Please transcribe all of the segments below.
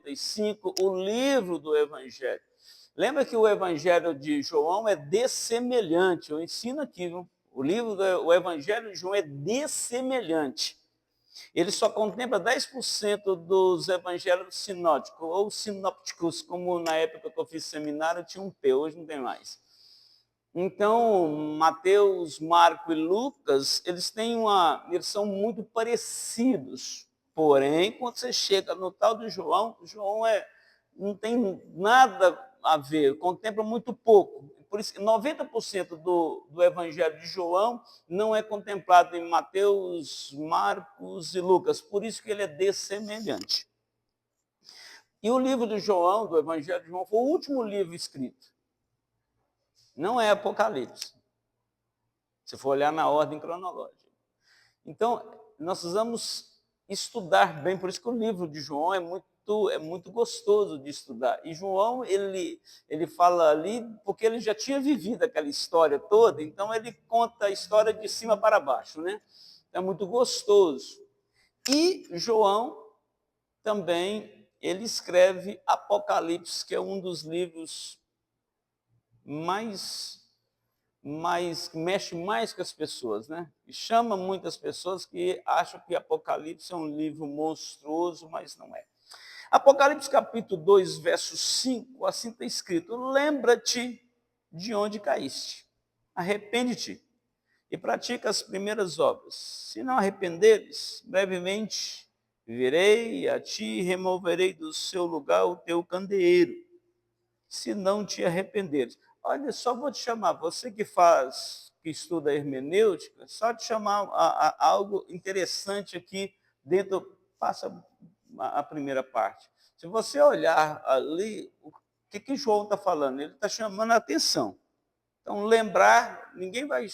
95, o livro do Evangelho. Lembra que o Evangelho de João é dessemelhante. Eu ensino aqui, viu? O Evangelho de João é dessemelhante. Ele só contempla 10% dos evangelhos sinóticos, ou sinópticos, como na época que eu fiz seminário tinha um P, hoje não tem mais. Então, Mateus, Marcos e Lucas, eles são muito parecidos. Porém, quando você chega no tal de João, não tem nada a ver, contempla muito pouco. Por isso que 90% do Evangelho de João não é contemplado em Mateus, Marcos e Lucas. Por isso que ele é dessemelhante. E o livro de João, do Evangelho de João, foi o último livro escrito. Não é Apocalipse, se for olhar na ordem cronológica. Então, nós precisamos estudar bem, por isso que o livro de João é muito gostoso de estudar. E João, ele fala ali, porque ele já tinha vivido aquela história toda, então ele conta a história de cima para baixo, né? É muito gostoso. E João também, ele escreve Apocalipse, que é um dos livros que mexe mais com as pessoas, né? E chama muitas pessoas que acham que Apocalipse é um livro monstruoso, mas não é. Apocalipse capítulo 2, verso 5, assim está escrito: lembra-te de onde caíste, arrepende-te e pratica as primeiras obras. Se não arrependeres, brevemente virei a ti e removerei do seu lugar o teu candeeiro, se não te arrependeres. Olha, só vou te chamar, você que estuda hermenêutica, só te chamar algo interessante aqui dentro, passa a primeira parte. Se você olhar ali, o que João está falando? Ele está chamando a atenção. Então, lembrar, ninguém vai...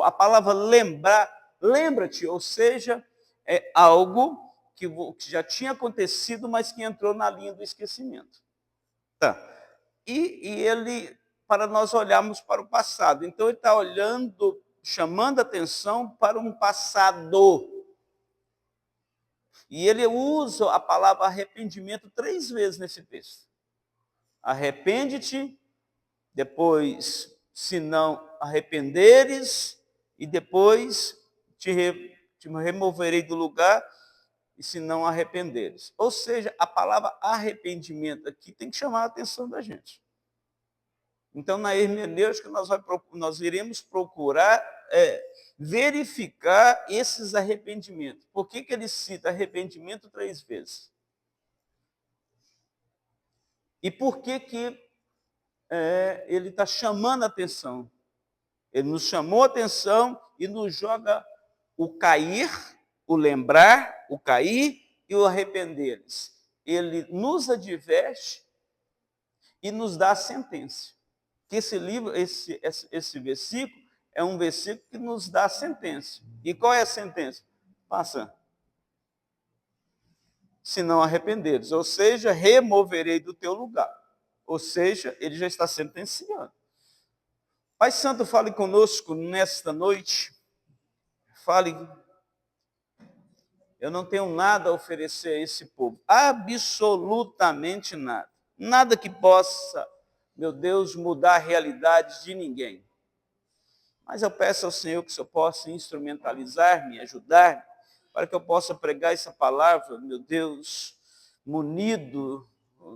A palavra lembrar, lembra-te, ou seja, é algo que já tinha acontecido, mas que entrou na linha do esquecimento. Tá. E ele, para nós olharmos para o passado. Então, ele está olhando, chamando a atenção para um passado. E ele usa a palavra arrependimento 3 vezes nesse texto. Arrepende-te, depois, se não arrependeres, e depois te removerei do lugar, e se não arrependeres. Ou seja, a palavra arrependimento aqui tem que chamar a atenção da gente. Então, na hermenêutica, nós iremos procurar verificar esses arrependimentos. Por que ele cita arrependimento 3 vezes? E por que ele está chamando a atenção? Ele nos chamou a atenção e nos joga o cair, o lembrar, o cair e o arrepender-se. Ele nos adverte e nos dá a sentença. Que esse versículo é um versículo que nos dá a sentença. E qual é a sentença? Passa. Se não arrependeres, ou seja, removerei do teu lugar. Ou seja, ele já está sentenciando. Pai Santo, fale conosco nesta noite. Fale. Eu não tenho nada a oferecer a esse povo. Absolutamente nada. Nada que possa, meu Deus, mudar a realidade de ninguém. Mas eu peço ao Senhor que o Senhor possa instrumentalizar-me, ajudar-me, para que eu possa pregar essa palavra, meu Deus, munido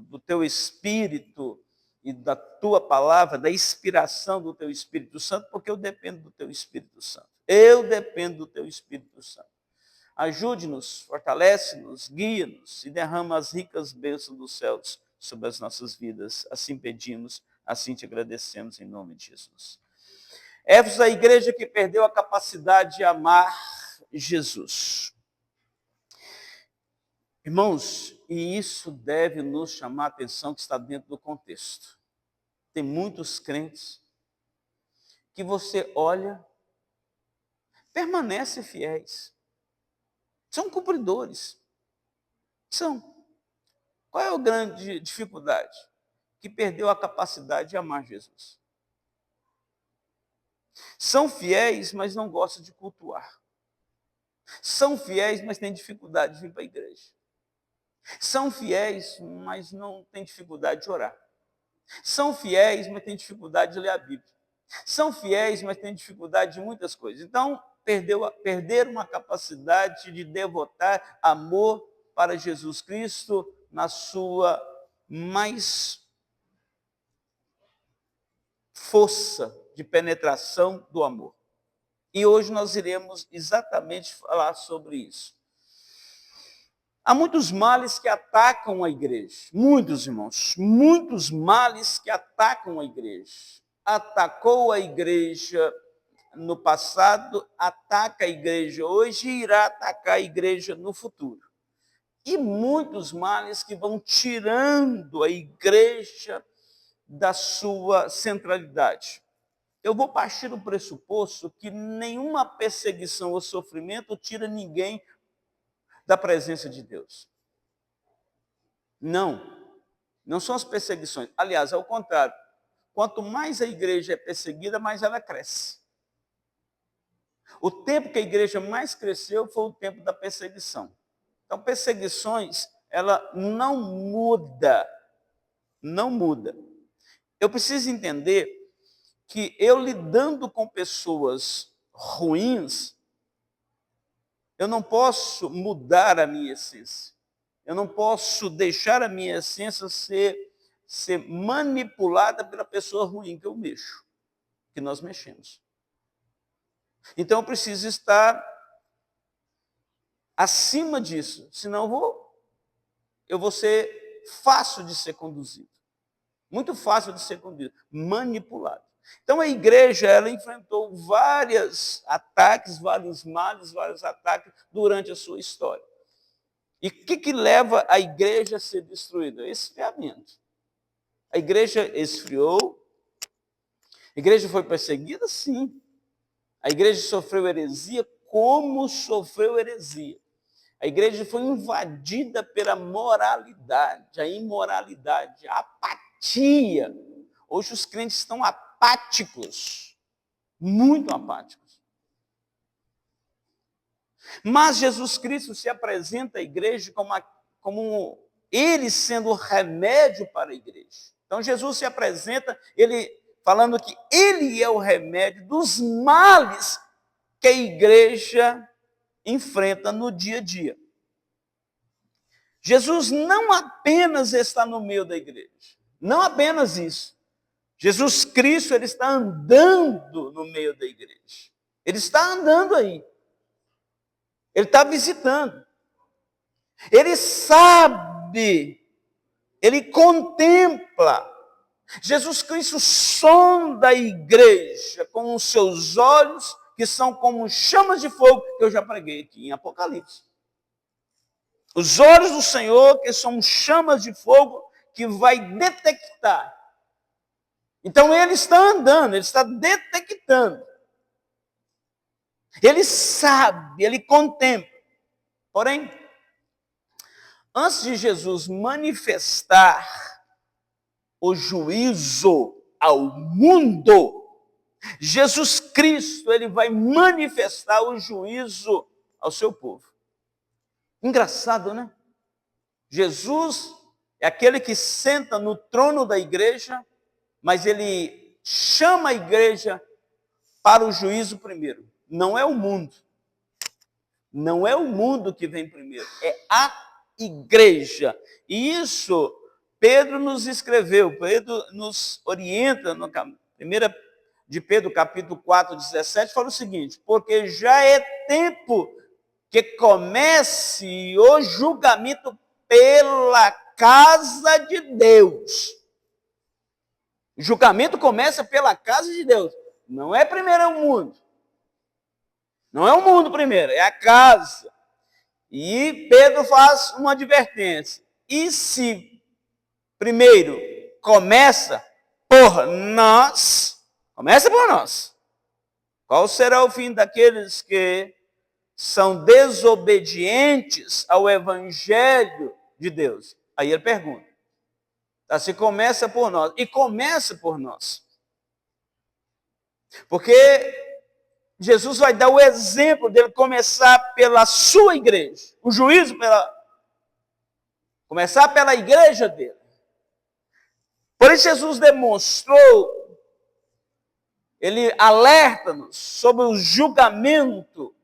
do teu Espírito e da tua palavra, da inspiração do teu Espírito Santo, porque eu dependo do teu Espírito Santo. Eu dependo do teu Espírito Santo. Ajude-nos, fortalece-nos, guia-nos e derrama as ricas bênçãos dos céus sobre as nossas vidas. Assim pedimos, assim te agradecemos em nome de Jesus. Éfeso, a igreja que perdeu a capacidade de amar Jesus. Irmãos, e isso deve nos chamar a atenção, que está dentro do contexto. Tem muitos crentes que você olha, permanecem fiéis. São cumpridores. São. Qual é a grande dificuldade? Que perdeu a capacidade de amar Jesus. São fiéis, mas não gostam de cultuar. São fiéis, mas têm dificuldade de vir para a igreja. São fiéis, mas não têm dificuldade de orar. São fiéis, mas têm dificuldade de ler a Bíblia. São fiéis, mas têm dificuldade de muitas coisas. Então, perderam a capacidade de devotar amor para Jesus Cristo na sua mais força de penetração do amor. E hoje nós iremos exatamente falar sobre isso. Há muitos males que atacam a igreja. Muitos, irmãos. Muitos males que atacam a igreja. Atacou a igreja no passado, ataca a igreja hoje e irá atacar a igreja no futuro. E muitos males que vão tirando a igreja da sua centralidade. Eu vou partir do pressuposto que nenhuma perseguição ou sofrimento tira ninguém da presença de Deus. Não são as perseguições. Aliás, ao contrário, quanto mais a igreja é perseguida, mais ela cresce. O tempo que a igreja mais cresceu foi o tempo da perseguição. Então, perseguições, ela não muda. Eu preciso entender que eu lidando com pessoas ruins, eu não posso mudar a minha essência. Eu não posso deixar a minha essência ser manipulada pela pessoa ruim que eu mexo, que nós mexemos. Então eu preciso estar acima disso, senão eu vou ser fácil de ser conduzido. Muito fácil de ser conduzido, manipulado. Então a igreja, ela enfrentou vários ataques, vários males, vários ataques durante a sua história. E o que leva a igreja a ser destruída? Esfriamento. A igreja esfriou, a igreja foi perseguida, sim. A igreja sofreu heresia, como sofreu heresia. A igreja foi invadida pela moralidade, a imoralidade, a apatia. Hoje os crentes estão apáticos, muito apáticos. Mas Jesus Cristo se apresenta à igreja como ele sendo o remédio para a igreja. Então Jesus se apresenta, ele falando que ele é o remédio dos males que a igreja enfrenta no dia a dia. Jesus não apenas está no meio da igreja, não apenas isso. Jesus Cristo, ele está andando no meio da igreja. Ele está andando aí. Ele está visitando. Ele sabe, ele contempla. Jesus Cristo sonda a igreja com os seus olhos, que são como chamas de fogo, que eu já preguei aqui em Apocalipse. Os olhos do Senhor, que são chamas de fogo, que vai detectar. Então ele está andando, ele está detectando. Ele sabe, ele contempla. Porém, antes de Jesus manifestar o juízo ao mundo, Jesus Cristo, ele vai manifestar o juízo ao seu povo. Engraçado, né? Jesus é aquele que senta no trono da igreja, mas ele chama a igreja para o juízo primeiro. Não é o mundo. Não é o mundo que vem primeiro, é a igreja. E isso Pedro nos escreveu, Pedro nos orienta no 1 de Pedro, capítulo 4, 17, fala o seguinte: porque já é tempo que comece o julgamento pela casa de Deus. O julgamento começa pela casa de Deus. Não é primeiro o mundo. Não é o mundo primeiro, é a casa. E Pedro faz uma advertência. E se primeiro começa por nós, qual será o fim daqueles que são desobedientes ao evangelho de Deus? Aí ele pergunta. Tá, se começa por nós, e começa por nós. Porque Jesus vai dar o exemplo dele começar pela sua igreja. O juízo pela... Começar pela igreja dele. Por isso Jesus demonstrou, ele alerta-nos sobre o julgamento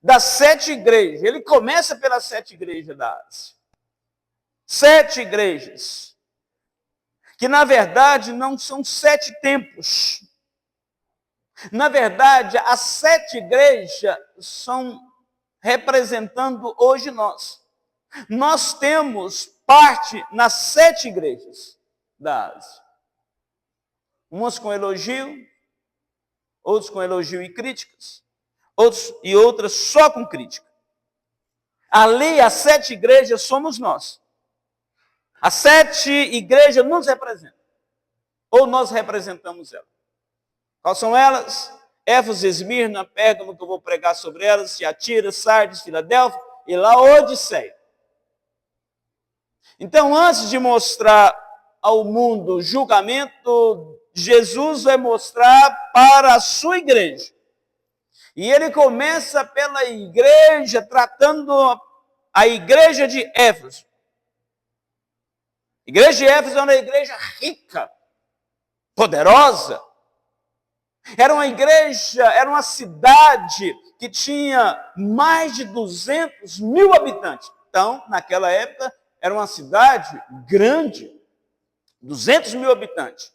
das 7 igrejas. Ele começa pelas 7 igrejas da Ásia. 7 igrejas, que na verdade não são 7 templos. Na verdade, as 7 igrejas são representando hoje nós. Nós temos parte nas 7 igrejas da Ásia. Umas com elogio, outros com elogio e críticas, outras só com crítica. Ali, as 7 igrejas somos nós. As 7 igrejas nos representam, ou nós representamos elas. Quais são elas? Éfeso, Esmirna, Pérgamo, que eu vou pregar sobre elas, Tiatira, Sardes, Filadélfia e Laodiceia. Então, antes de mostrar ao mundo o julgamento, Jesus vai mostrar para a sua igreja. E ele começa pela igreja, tratando a igreja de Éfeso. A igreja de Éfeso era uma igreja rica, poderosa. Era uma igreja, era uma cidade que tinha mais de 200 mil habitantes. Então, naquela época, era uma cidade grande, 200 mil habitantes.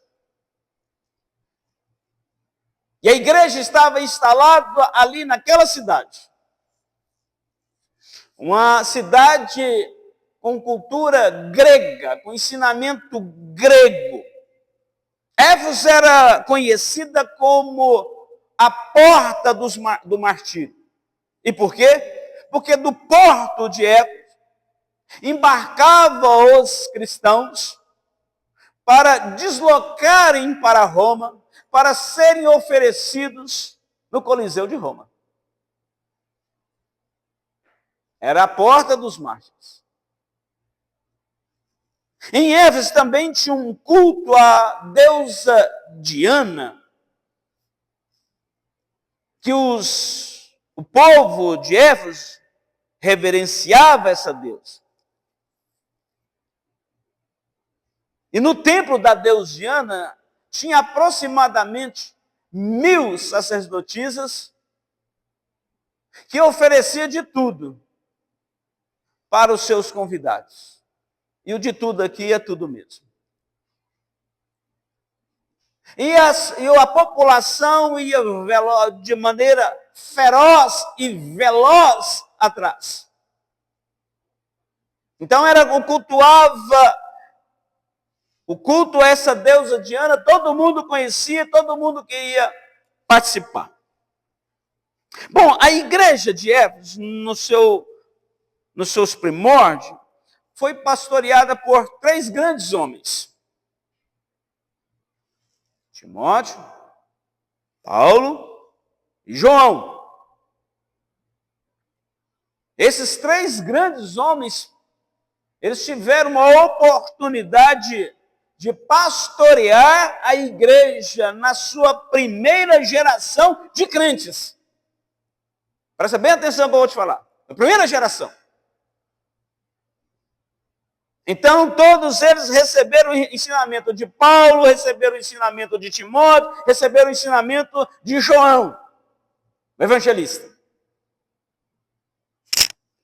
E a igreja estava instalada ali naquela cidade. Uma cidade com cultura grega, com ensinamento grego. Éfeso era conhecida como a porta do martírio. E por quê? Porque do porto de Éfeso embarcavam os cristãos para deslocarem para Roma, para serem oferecidos no Coliseu de Roma. Era a porta dos mártires. Em Éfeso também tinha um culto à deusa Diana, que o povo de Éfeso reverenciava essa deusa. E no templo da deusa Diana tinha aproximadamente 1000 sacerdotisas que ofereciam de tudo para os seus convidados. E o de tudo aqui é tudo mesmo. E a população ia de maneira feroz e veloz atrás. Então o culto a essa deusa Diana, todo mundo conhecia, todo mundo queria participar. Bom, a igreja de Éfeso, nos seus primórdios, foi pastoreada por 3 grandes homens. Timóteo, Paulo e João. Esses 3 grandes homens, eles tiveram uma oportunidade de pastorear a igreja na sua primeira geração de crentes. Presta bem atenção no que eu vou te falar. A primeira geração. Então, todos eles receberam o ensinamento de Paulo, receberam o ensinamento de Timóteo, receberam o ensinamento de João, o evangelista.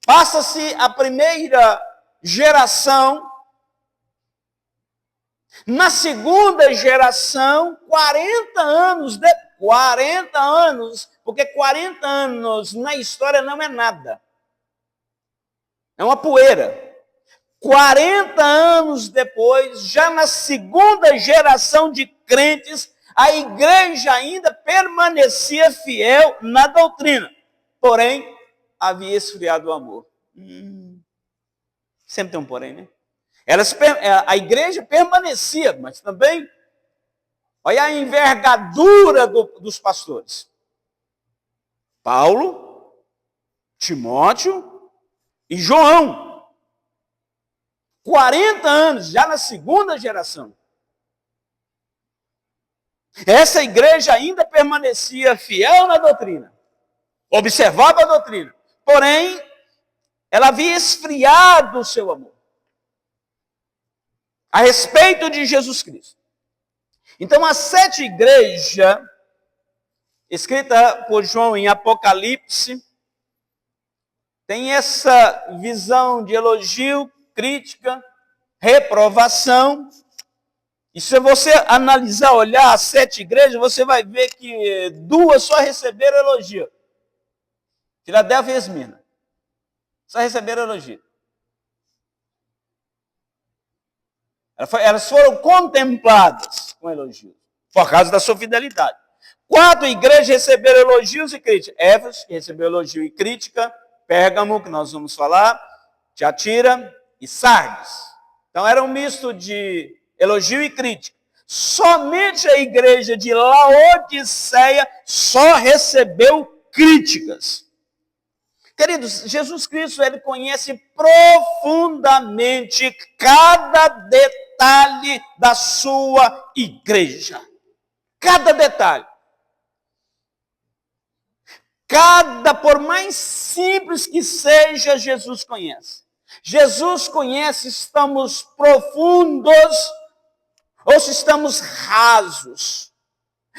Passa-se a primeira geração. Na segunda geração, 40 anos, porque 40 anos na história não é nada. É uma poeira. 40 anos depois, já na segunda geração de crentes, a igreja ainda permanecia fiel na doutrina. Porém, havia esfriado o amor. Sempre tem um porém, né? A igreja permanecia, mas também, olha a envergadura dos pastores. Paulo, Timóteo e João. 40 anos, já na segunda geração. Essa igreja ainda permanecia fiel na doutrina. Observava a doutrina. Porém, ela havia esfriado o seu amor. a respeito de Jesus Cristo. Então, a 7 igreja, escrita por João em Apocalipse, tem essa visão de elogio, crítica, reprovação. E se você analisar, olhar as 7 igrejas, você vai ver que 2 só receberam elogio. Filadélfia e Esmirna. Só receberam elogio. Elas foram contempladas com elogio, por causa da sua fidelidade. 4 igrejas receberam elogios e críticas. Éfeso, que recebeu elogio e crítica. Pérgamo, que nós vamos falar. Tiatira e Sardes. Então era um misto de elogio e crítica. Somente a igreja de Laodiceia só recebeu críticas. Queridos, Jesus Cristo, ele conhece profundamente cada detalhe da sua igreja. Cada detalhe. Por mais simples que seja, Jesus conhece. Jesus conhece se estamos profundos ou se estamos rasos.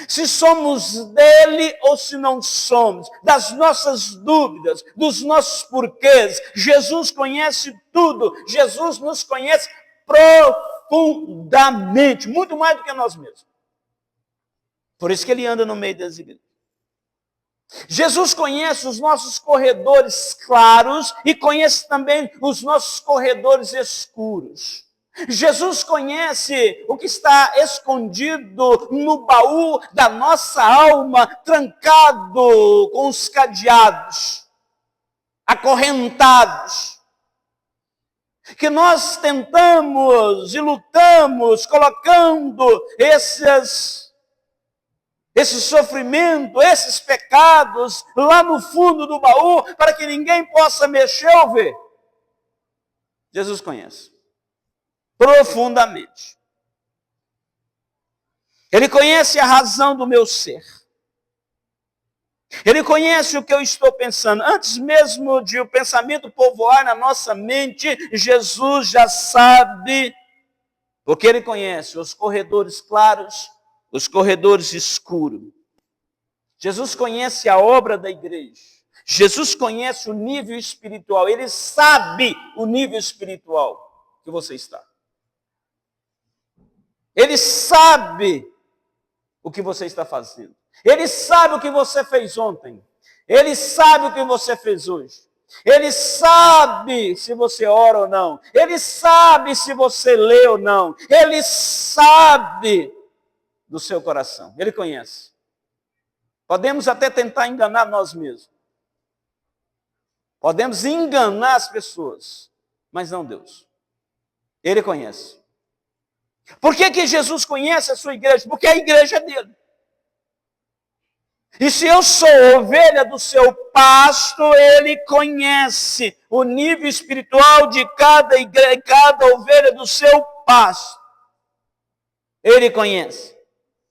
Se somos dele ou se não somos, das nossas dúvidas, dos nossos porquês. Jesus conhece tudo. Jesus nos conhece profundamente, muito mais do que nós mesmos. Por isso que ele anda no meio das igrejas. Jesus conhece os nossos corredores claros e conhece também os nossos corredores escuros. Jesus conhece o que está escondido no baú da nossa alma, trancado com os cadeados, acorrentados. Que nós tentamos e lutamos colocando esse sofrimento, esses pecados lá no fundo do baú, para que ninguém possa mexer ou ver. Jesus conhece profundamente. Ele conhece a razão do meu ser. Ele conhece o que eu estou pensando. Antes mesmo de o pensamento povoar na nossa mente, Jesus já sabe, porque ele conhece os corredores claros, os corredores escuros. Jesus conhece a obra da igreja. Jesus conhece o nível espiritual. Ele sabe o nível espiritual que você está. Ele sabe o que você está fazendo. Ele sabe o que você fez ontem. Ele sabe o que você fez hoje. Ele sabe se você ora ou não. Ele sabe se você lê ou não. Ele sabe do seu coração. Ele conhece. Podemos até tentar enganar nós mesmos. Podemos enganar as pessoas, mas não Deus. Ele conhece. Por que Jesus conhece a sua igreja? Porque a igreja é dele. E se eu sou ovelha do seu pasto, ele conhece o nível espiritual de cada igreja, cada ovelha do seu pasto. Ele conhece.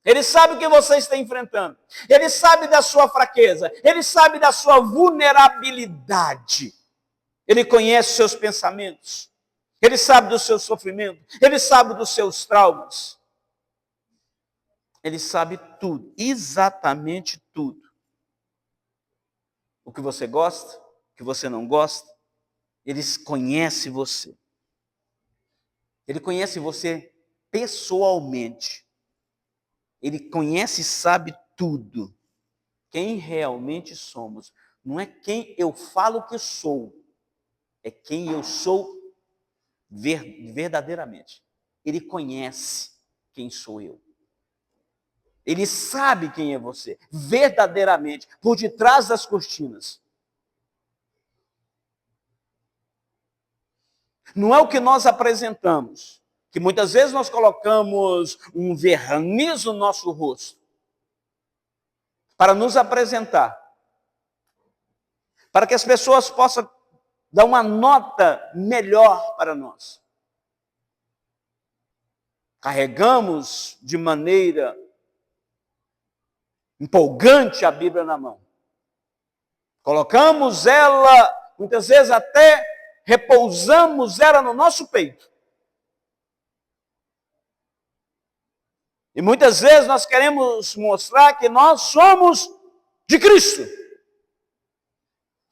Ele sabe o que você está enfrentando. Ele sabe da sua fraqueza. Ele sabe da sua vulnerabilidade. Ele conhece os seus pensamentos. Ele sabe do seu sofrimento. Ele sabe dos seus traumas. Ele sabe tudo, exatamente tudo. O que você gosta, o que você não gosta, ele conhece você. Ele conhece você pessoalmente. Ele conhece e sabe tudo. Quem realmente somos. Não é quem eu falo que sou. É quem eu sou verdadeiramente. Ele conhece quem sou eu. Ele sabe quem é você, verdadeiramente, por detrás das cortinas. Não é o que nós apresentamos, que muitas vezes nós colocamos um verniz no nosso rosto, para nos apresentar, para que as pessoas possam dar uma nota melhor para nós. Carregamos de maneira empolgante a Bíblia na mão. Colocamos ela, muitas vezes até repousamos ela no nosso peito. E muitas vezes nós queremos mostrar que nós somos de Cristo,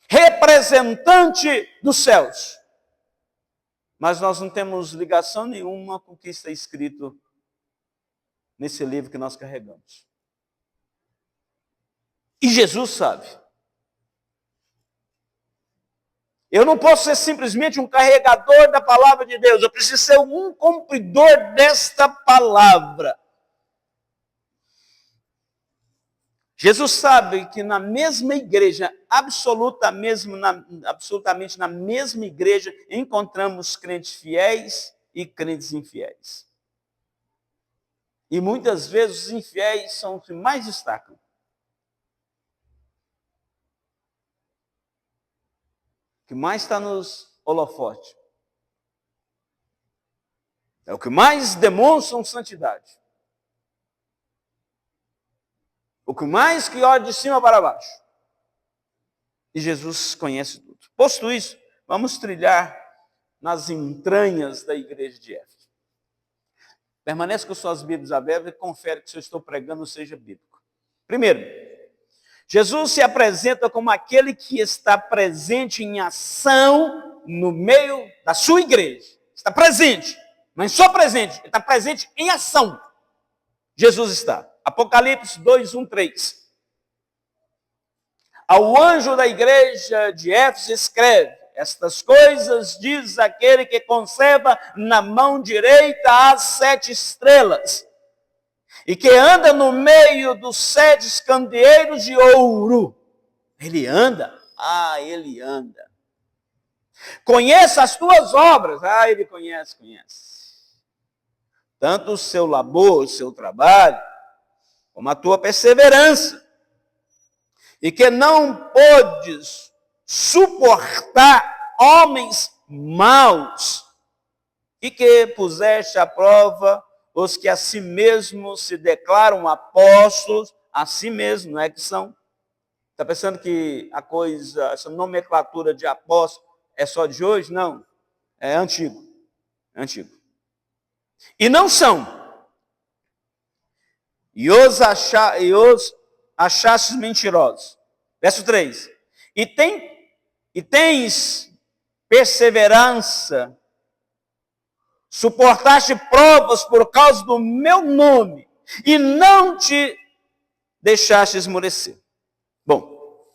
representante dos céus. Mas nós não temos ligação nenhuma com o que está escrito nesse livro que nós carregamos. E Jesus sabe. Eu não posso ser simplesmente um carregador da palavra de Deus. Eu preciso ser um cumpridor desta palavra. Jesus sabe que na mesma igreja, absolutamente na mesma igreja, encontramos crentes fiéis e crentes infiéis. E muitas vezes os infiéis são os que mais destacam. O que mais está nos holofotes. É o que mais demonstram santidade. O que mais que olha de cima para baixo. E Jesus conhece tudo. Posto isso, vamos trilhar nas entranhas da igreja de Éfeso. Permaneça com suas Bíblias abertas e confere que se eu estou pregando seja bíblico. Primeiro, Jesus se apresenta como aquele que está presente em ação no meio da sua igreja. Está presente, mas só presente, ele está presente em ação. Jesus está. Apocalipse 2, 1, 3. Ao anjo da igreja de Éfeso escreve: estas coisas diz aquele que conserva na mão direita as 7 estrelas, e que anda no meio dos 7 candeeiros de ouro. Ele anda? Ah, ele anda. Conheça as tuas obras. Ah, ele conhece. Tanto o seu labor, o seu trabalho, como a tua perseverança. E que não podes suportar homens maus, e que puseste à prova os que a si mesmos se declaram apóstolos, a si mesmos, não é que são? Está pensando que a coisa, essa nomenclatura de apóstolo é só de hoje? Não, é antigo. E não são. E os achastes mentirosos. Verso 3. E tens perseverança, suportaste provas por causa do meu nome, e não te deixaste esmorecer. Bom,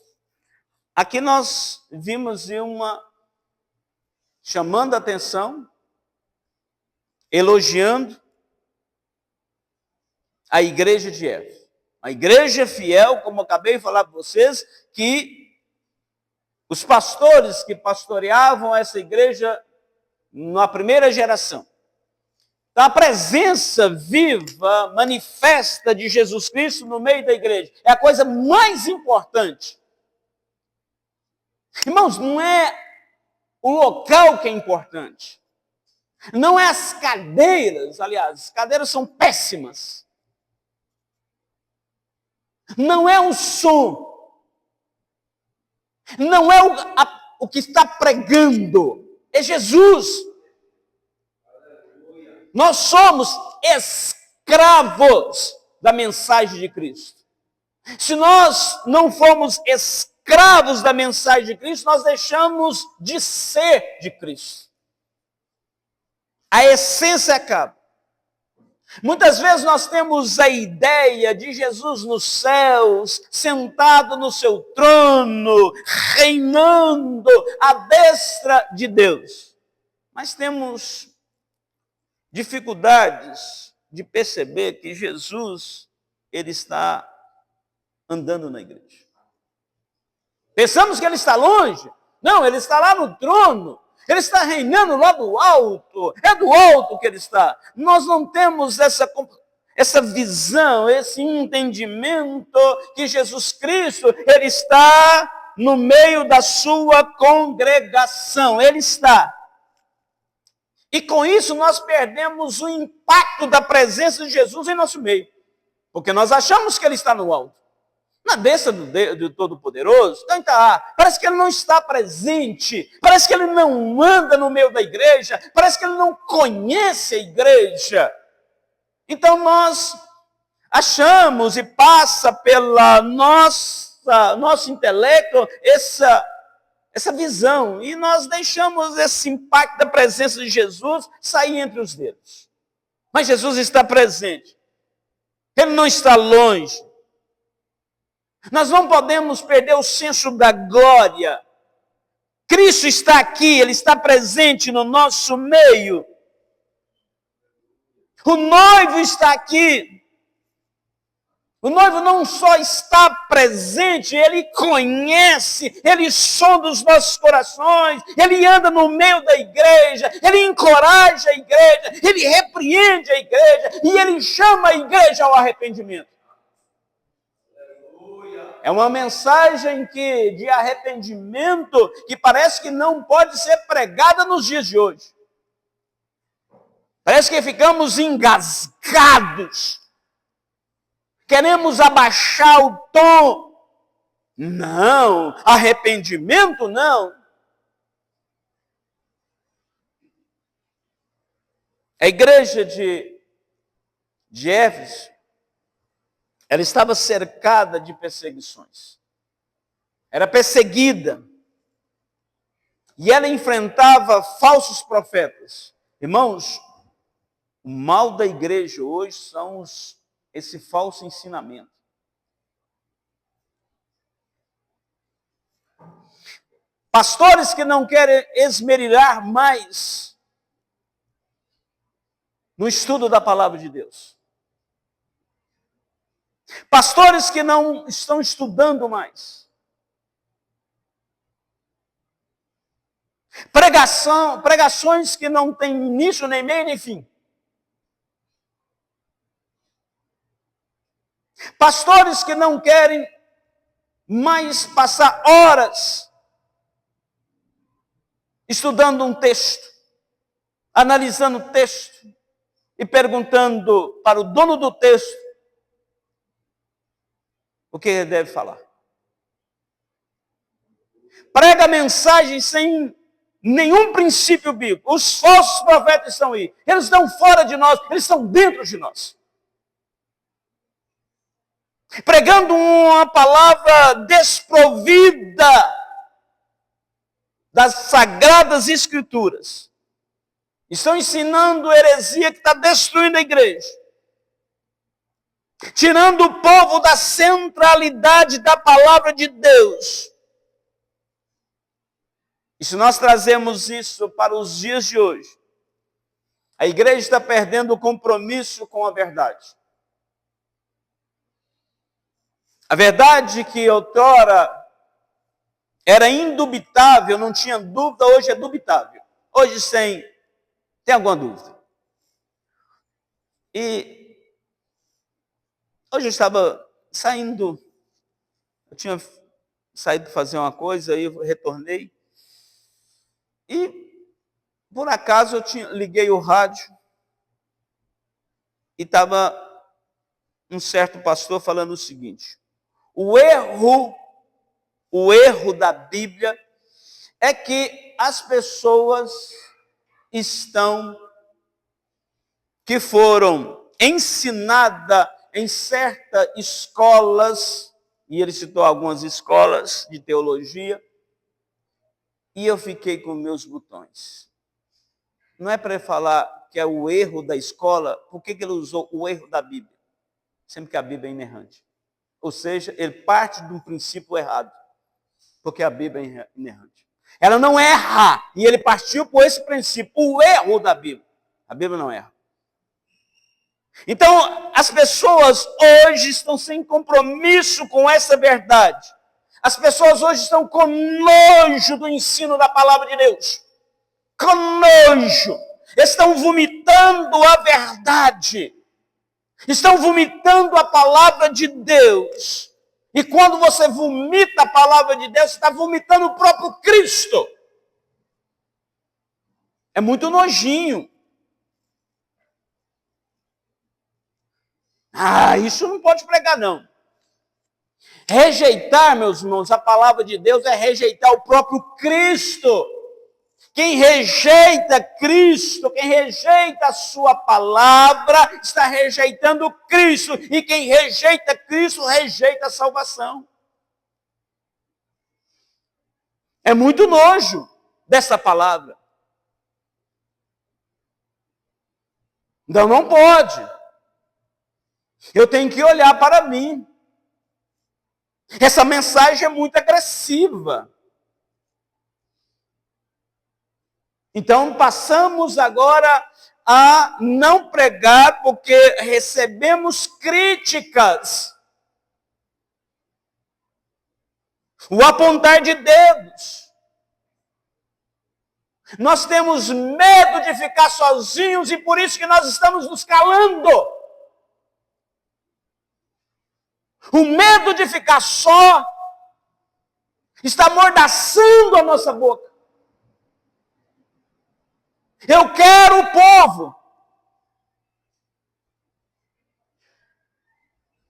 aqui nós vimos chamando a atenção, elogiando a igreja de Éfeso. A igreja fiel, como eu acabei de falar para vocês, que os pastores que pastoreavam essa igreja na primeira geração. Então, a presença viva, manifesta de Jesus Cristo no meio da igreja é a coisa mais importante. Irmãos, não é o local que é importante. Não é as cadeiras, aliás, as cadeiras são péssimas. Não é o som. Não é o que está pregando. É Jesus. Nós somos escravos da mensagem de Cristo. Se nós não formos escravos da mensagem de Cristo, nós deixamos de ser de Cristo. A essência acaba. Muitas vezes nós temos a ideia de Jesus nos céus, sentado no seu trono, reinando à destra de Deus. Mas temos dificuldades de perceber que Jesus, ele está andando na igreja. Pensamos que ele está longe. Não, ele está lá no trono. Ele está reinando lá do alto. É do alto que ele está. Nós não temos essa visão, esse entendimento que Jesus Cristo, ele está no meio da sua congregação. Ele está. E com isso nós perdemos o impacto da presença de Jesus em nosso meio. Porque nós achamos que ele está no alto. Na destra do Todo-Poderoso, então está lá. Parece que ele não está presente. Parece que ele não anda no meio da igreja. Parece que ele não conhece a igreja. Então nós achamos e passa pela nosso intelecto essa visão, e nós deixamos esse impacto da presença de Jesus sair entre os dedos. Mas Jesus está presente. Ele não está longe. Nós não podemos perder o senso da glória. Cristo está aqui, Ele está presente no nosso meio. O noivo está aqui. O noivo não só está presente, ele conhece, ele sonda os nossos corações, ele anda no meio da igreja, ele encoraja a igreja, ele repreende a igreja e ele chama a igreja ao arrependimento. É uma mensagem de arrependimento que parece que não pode ser pregada nos dias de hoje. Parece que ficamos engasgados. Queremos abaixar o tom. Não, arrependimento não. A igreja de Éfeso, ela estava cercada de perseguições. Era perseguida. E ela enfrentava falsos profetas. Irmãos, o mal da igreja hoje são esse falso ensinamento. Pastores que não querem esmerilhar mais no estudo da palavra de Deus. Pastores que não estão estudando mais. Pregações que não têm início, nem meio, nem fim. Pastores que não querem mais passar horas estudando um texto, analisando o texto e perguntando para o dono do texto o que ele deve falar. Prega a mensagem sem nenhum princípio bíblico. Os falsos profetas estão aí. Eles estão fora de nós, eles estão dentro de nós. Pregando uma palavra desprovida das sagradas escrituras. Estão ensinando heresia que está destruindo a igreja. Tirando o povo da centralidade da palavra de Deus. E se nós trazemos isso para os dias de hoje, a igreja está perdendo o compromisso com a verdade. A verdade que outrora era indubitável, não tinha dúvida, hoje é dubitável. Hoje tem alguma dúvida. E hoje eu estava saindo, eu tinha saído para fazer uma coisa, aí eu retornei. E, por acaso, liguei o rádio e estava um certo pastor falando o seguinte: o erro da Bíblia é que as pessoas que foram ensinadas em certas escolas, e ele citou algumas escolas de teologia, e eu fiquei com meus botões. Não é para ele falar que é o erro da escola, por que ele usou o erro da Bíblia? Sempre que a Bíblia é inerrante. Ou seja, ele parte de um princípio errado, porque a Bíblia é inerrante. Ela não erra, e ele partiu por esse princípio, o erro da Bíblia. A Bíblia não erra. Então, as pessoas hoje estão sem compromisso com essa verdade. As pessoas hoje estão com nojo do ensino da palavra de Deus. Com nojo. Estão vomitando a verdade. Estão vomitando a palavra de Deus. E quando você vomita a palavra de Deus, você está vomitando o próprio Cristo. É muito nojinho. Isso não pode pregar, não. Rejeitar, meus irmãos, a palavra de Deus é rejeitar o próprio Cristo. Quem rejeita Cristo, quem rejeita a sua palavra, está rejeitando Cristo. E quem rejeita Cristo, rejeita a salvação. É muito nojo dessa palavra. Então não pode. Eu tenho que olhar para mim. Essa mensagem é muito agressiva. Então passamos agora a não pregar porque recebemos críticas. O apontar de dedos. Nós temos medo de ficar sozinhos e por isso que nós estamos nos calando. O medo de ficar só está amordaçando a nossa boca. Eu quero o povo.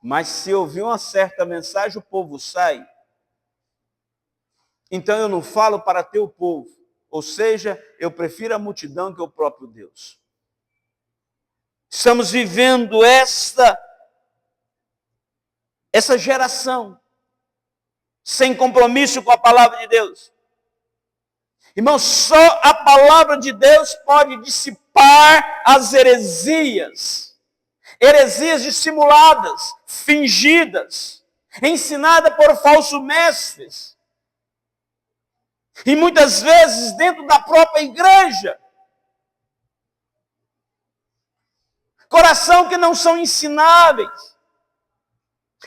Mas se ouvir uma certa mensagem, o povo sai. Então eu não falo para ter o povo. Ou seja, eu prefiro a multidão que o próprio Deus. Estamos vivendo essa geração sem compromisso com a palavra de Deus. Irmão, só a palavra de Deus pode dissipar as heresias. Heresias dissimuladas, fingidas, ensinadas por falsos mestres. E muitas vezes dentro da própria igreja. Coração que não são ensináveis.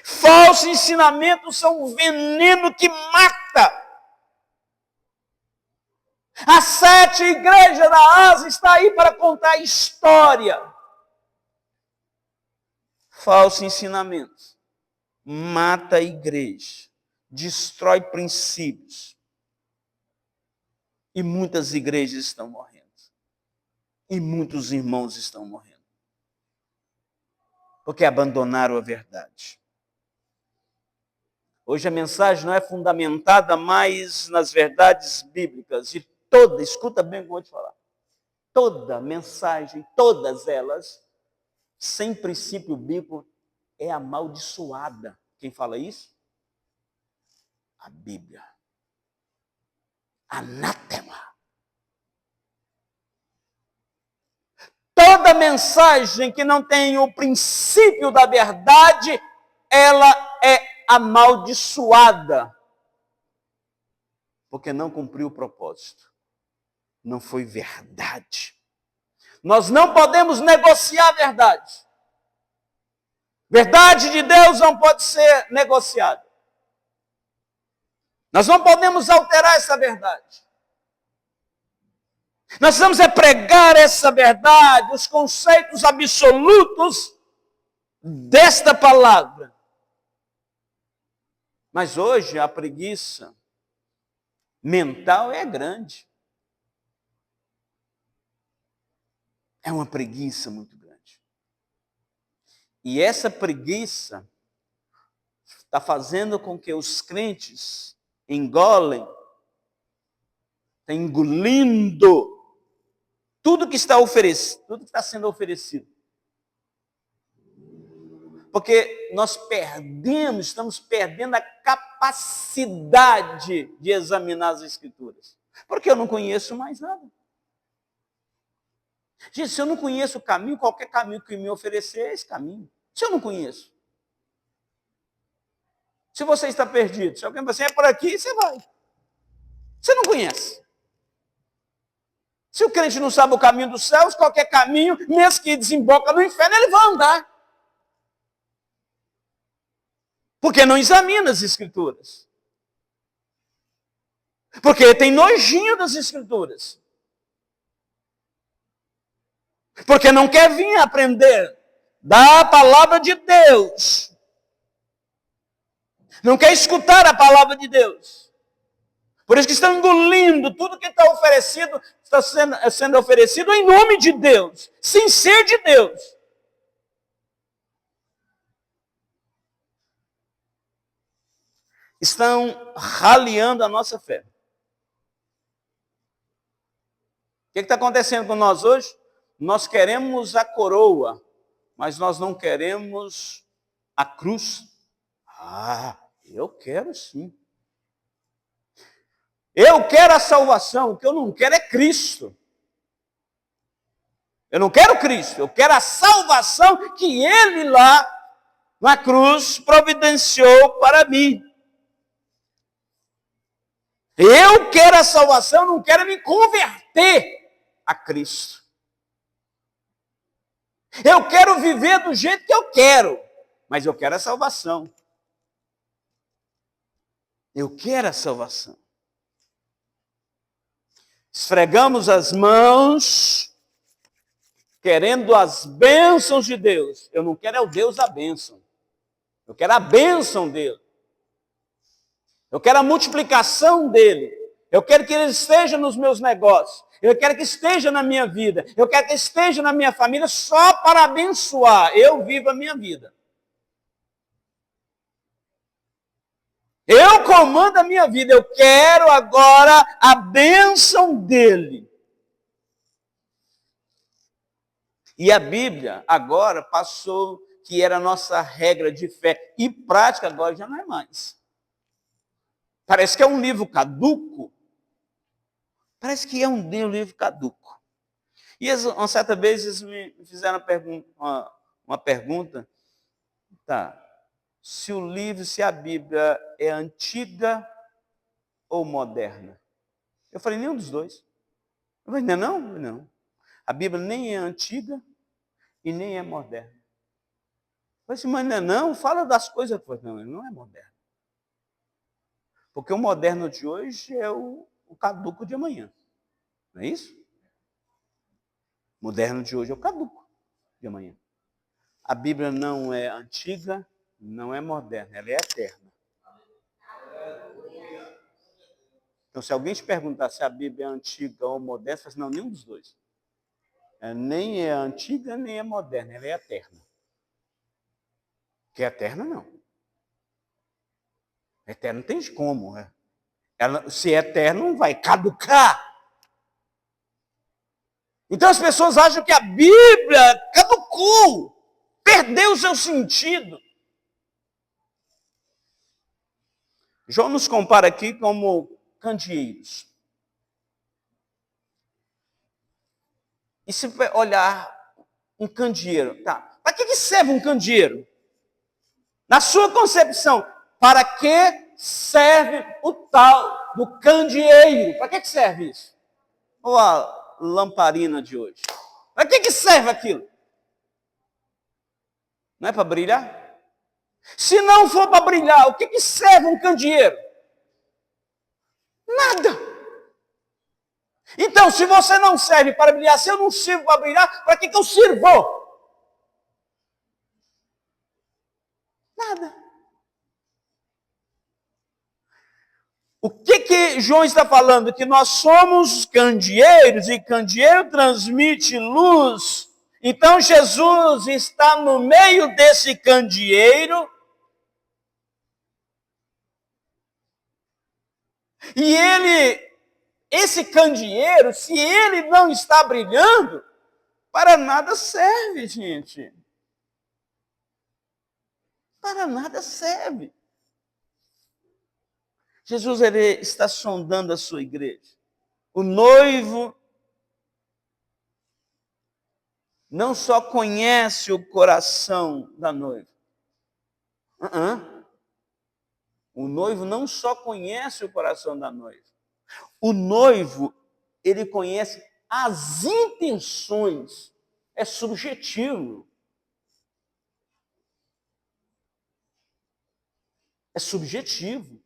Falsos ensinamentos são um veneno que mata. A 7 igreja da Ásia está aí para contar história. Falsos ensinamentos. Mata a igreja. Destrói princípios. E muitas igrejas estão morrendo. E muitos irmãos estão morrendo. Porque abandonaram a verdade. Hoje a mensagem não é fundamentada mais nas verdades bíblicas. E toda, escuta bem o que eu vou te falar. Toda mensagem, todas elas, sem princípio bíblico, é amaldiçoada. Quem fala isso? A Bíblia. Anátema. Toda mensagem que não tem o princípio da verdade, ela é amaldiçoada. Porque não cumpriu o propósito. Não foi verdade. Nós não podemos negociar a verdade. Verdade de Deus não pode ser negociada. Nós não podemos alterar essa verdade. Nós vamos pregar essa verdade, os conceitos absolutos desta palavra. Mas hoje a preguiça mental é grande. É uma preguiça muito grande. E essa preguiça está fazendo com que os crentes engolem, está engolindo tudo que está oferecido, tudo que está sendo oferecido. Porque nós estamos perdendo a capacidade de examinar as Escrituras. Porque eu não conheço mais nada. Gente, se eu não conheço o caminho, qualquer caminho que me oferecer é esse caminho. Se eu não conheço. Se você está perdido, se alguém fala assim, é por aqui, você vai. Você não conhece. Se o crente não sabe o caminho dos céus, qualquer caminho, mesmo que desemboca no inferno, ele vai andar. Porque não examina as Escrituras. Porque tem nojinho das Escrituras. Porque não quer vir aprender da palavra de Deus. Não quer escutar a palavra de Deus. Por isso que estão engolindo tudo que está oferecido, está sendo oferecido em nome de Deus, sem ser de Deus. Estão raliando a nossa fé. que está acontecendo com nós hoje? Nós queremos a coroa, mas nós não queremos a cruz. Ah, eu quero sim. Eu quero a salvação, o que eu não quero é Cristo. Eu não quero Cristo, eu quero a salvação que Ele lá na cruz providenciou para mim. Eu quero a salvação, não quero me converter a Cristo. Eu quero viver do jeito que eu quero, mas eu quero a salvação. Eu quero a salvação. Esfregamos as mãos, querendo as bênçãos de Deus. Eu não quero é o Deus da bênção. Eu quero a bênção dele. Eu quero a multiplicação dele. Eu quero que ele esteja nos meus negócios. Eu quero que esteja na minha vida. Eu quero que esteja na minha família só para abençoar. Eu vivo a minha vida. Eu comando a minha vida. Eu quero agora a bênção dele. E a Bíblia agora passou que era a nossa regra de fé e prática, agora já não é mais. Parece que é um livro caduco. Parece que é um livro caduco. E uma certa vez eles me fizeram uma pergunta. Tá, se a Bíblia é antiga ou moderna? Eu falei, nenhum dos dois. Eu falei, não, não. A Bíblia nem é antiga e nem é moderna. Eu falei assim, mas não, fala das coisas. Eu falei, não é moderna. Porque o moderno de hoje é o caduco de amanhã. Não é isso? O moderno de hoje é o caduco de amanhã. A Bíblia não é antiga, não é moderna, ela é eterna. Então, se alguém te perguntar se a Bíblia é antiga ou moderna, você fala assim, não, nenhum dos dois. Nem é antiga, nem é moderna, ela é eterna. Que é eterna, não. Eterna não tem como. Né? Se é eterna, não vai caducar. Então as pessoas acham que a Bíblia caducou, perdeu o seu sentido. João nos compara aqui como candeeiros. E se olhar um candeeiro, tá? Para que serve um candeeiro? Na sua concepção, para que serve o tal do candeeiro? Para que serve isso? Ou a lamparina de hoje? Para que serve aquilo? Não é para brilhar? Se não for para brilhar, o que serve um candeeiro? Nada. Então, se você não serve para brilhar, se eu não sirvo para brilhar, para que eu sirvo? Nada. O que João está falando? Que nós somos candeeiros e candeeiro transmite luz. Então Jesus está no meio desse candeeiro e esse candeeiro, se ele não está brilhando, para nada serve, gente. Para nada serve. Jesus ele está sondando a sua igreja. O noivo não só conhece o coração da noiva. O noivo não só conhece o coração da noiva. O noivo, ele conhece as intenções. É subjetivo. É subjetivo.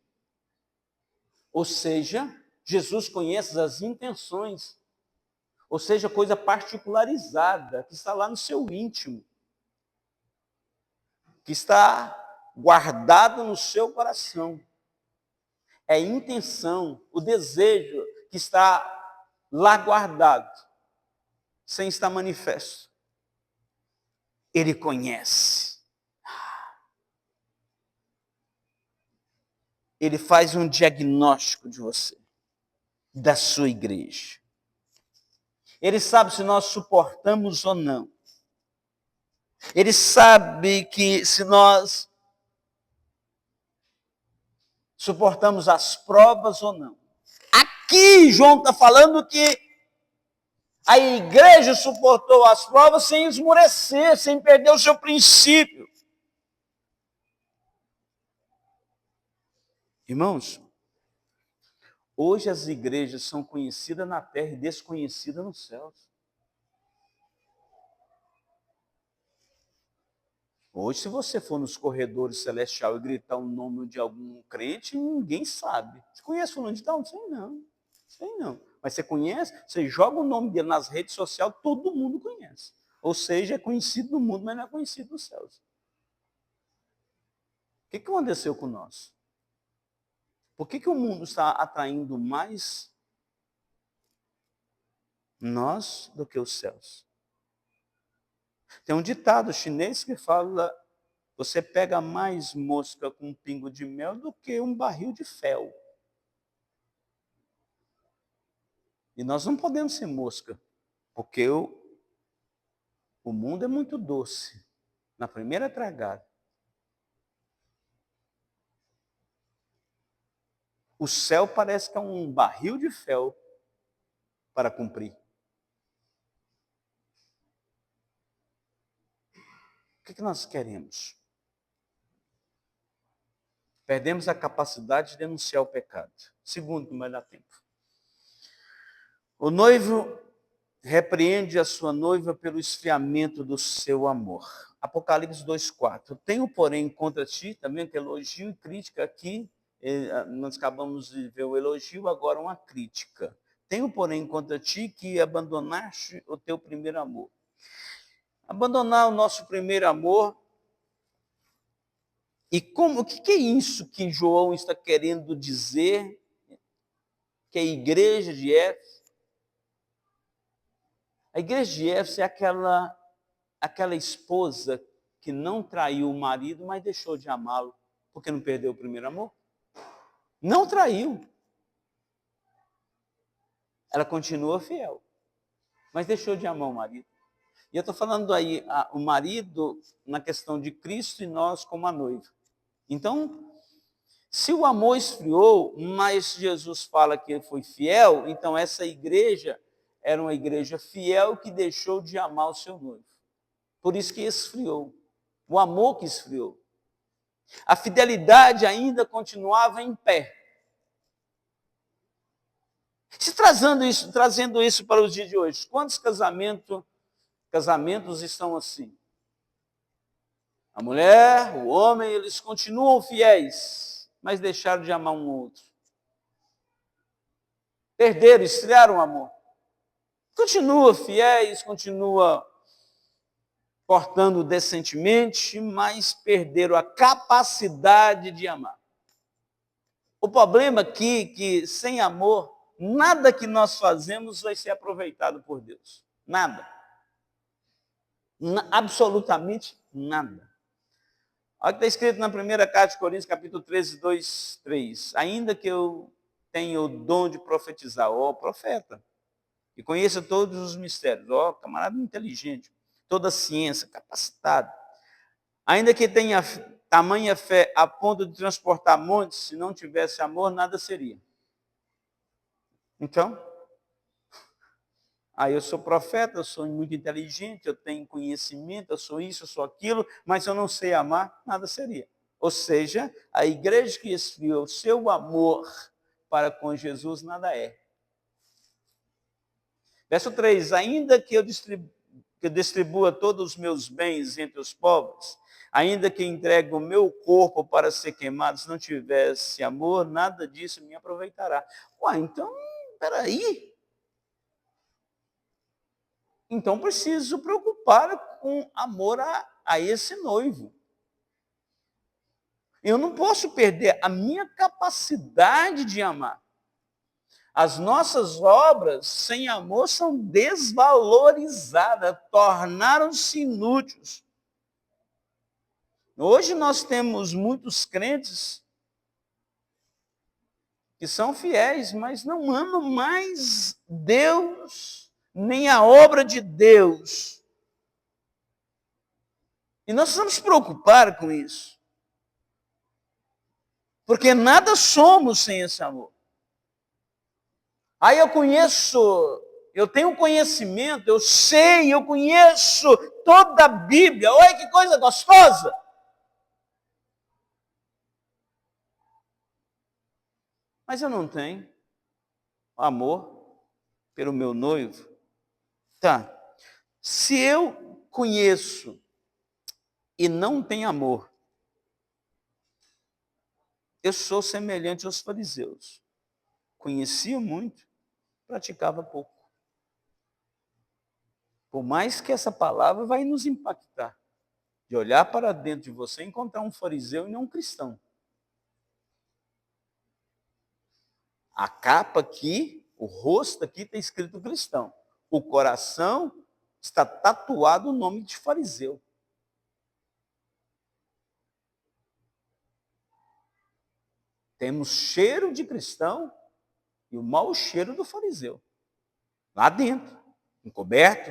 Ou seja, Jesus conhece as intenções. Ou seja, coisa particularizada, que está lá no seu íntimo. Que está guardado no seu coração. É a intenção, o desejo que está lá guardado, sem estar manifesto. Ele conhece. Ele faz um diagnóstico de você, da sua igreja. Ele sabe se nós suportamos ou não. Ele sabe que se nós suportamos as provas ou não. Aqui João está falando que a igreja suportou as provas sem esmorecer, sem perder o seu princípio. Irmãos, hoje as igrejas são conhecidas na terra e desconhecidas nos céus. Hoje, se você for nos corredores celestiais e gritar o nome de algum crente, ninguém sabe. Você conhece fulano de tal? Não sei não. Sei não. Mas você conhece? Você joga o nome dele nas redes sociais, todo mundo conhece. Ou seja, é conhecido no mundo, mas não é conhecido nos céus. O que aconteceu com nós? Por que o mundo está atraindo mais nós do que os céus? Tem um ditado chinês que fala: você pega mais mosca com um pingo de mel do que um barril de fel. E nós não podemos ser mosca, porque o mundo é muito doce. Na primeira tragada, o céu parece que é um barril de fel para cumprir. O que nós queremos? Perdemos a capacidade de denunciar o pecado. Segundo, não vai dar tempo. O noivo repreende a sua noiva pelo esfriamento do seu amor. Apocalipse 2,4. Tenho, porém, contra ti, também que elogio e crítica aqui, nós acabamos de ver o elogio, agora uma crítica. Tenho, porém, contra ti que abandonaste o teu primeiro amor. Abandonar o nosso primeiro amor. E o que é isso que João está querendo dizer? Que a igreja de Éfeso, a igreja de Éfeso é aquela esposa que não traiu o marido, mas deixou de amá-lo, porque não perdeu o primeiro amor. Não traiu. Ela continua fiel, mas deixou de amar o marido. E eu estou falando aí, o marido na questão de Cristo e nós como a noiva. Então, se o amor esfriou, mas Jesus fala que ele foi fiel, então essa igreja era uma igreja fiel que deixou de amar o seu noivo. Por isso que esfriou. O amor que esfriou. A fidelidade ainda continuava em pé. Se trazendo isso para os dias de hoje, quantos casamentos estão assim? A mulher, o homem, eles continuam fiéis, mas deixaram de amar um outro. Perderam, esfriaram o amor. Continua fiéis, continua portando decentemente, mas perderam a capacidade de amar. O problema aqui é que sem amor, nada que nós fazemos vai ser aproveitado por Deus. Nada. Absolutamente nada. Olha o que está escrito na primeira carta de Coríntios, capítulo 13, 2, 3. Ainda que eu tenha o dom de profetizar, profeta, e conheça todos os mistérios, camarada inteligente, toda a ciência, capacitado. Ainda que tenha tamanha fé a ponto de transportar montes, se não tivesse amor, nada seria. Então, eu sou profeta, eu sou muito inteligente, eu tenho conhecimento, eu sou isso, eu sou aquilo, mas se eu não sei amar, nada seria. Ou seja, a igreja que esfriou o seu amor para com Jesus, nada é. Verso 3, ainda que eu distribua todos os meus bens entre os pobres, ainda que entregue o meu corpo para ser queimado, se não tivesse amor, nada disso me aproveitará. Então, peraí. Então, preciso preocupar com amor a esse noivo. Eu não posso perder a minha capacidade de amar. As nossas obras sem amor são desvalorizadas, tornaram-se inúteis. Hoje nós temos muitos crentes que são fiéis, mas não amam mais Deus, nem a obra de Deus. E nós precisamos nos preocupar com isso. Porque nada somos sem esse amor. Aí eu tenho conhecimento, eu sei, eu conheço toda a Bíblia. Olha que coisa gostosa! Mas eu não tenho amor pelo meu noivo. Tá. Se eu conheço e não tenho amor, eu sou semelhante aos fariseus. Conhecia muito, praticava pouco. Por mais que essa palavra vai nos impactar, de olhar para dentro de você e encontrar um fariseu e não um cristão. A capa aqui, o rosto aqui está escrito cristão. O coração está tatuado o nome de fariseu. Temos cheiro de cristão e o mau cheiro do fariseu. Lá dentro, encoberto,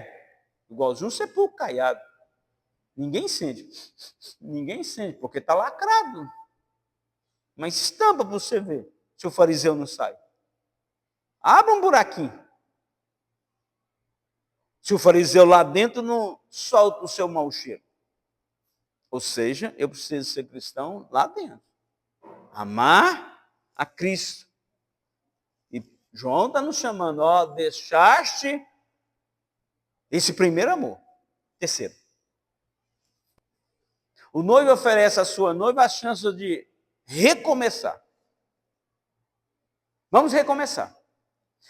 igualzinho um sepulcro caiado. Ninguém sente. Ninguém sente, porque está lacrado. Mas estampa para você ver se o fariseu não sai. Abra um buraquinho. Se o fariseu lá dentro não solta o seu mau cheiro. Ou seja, eu preciso ser cristão lá dentro. Amar a Cristo. E João está nos chamando, deixaste esse primeiro amor. Terceiro. O noivo oferece à sua noiva a chance de recomeçar. Vamos recomeçar.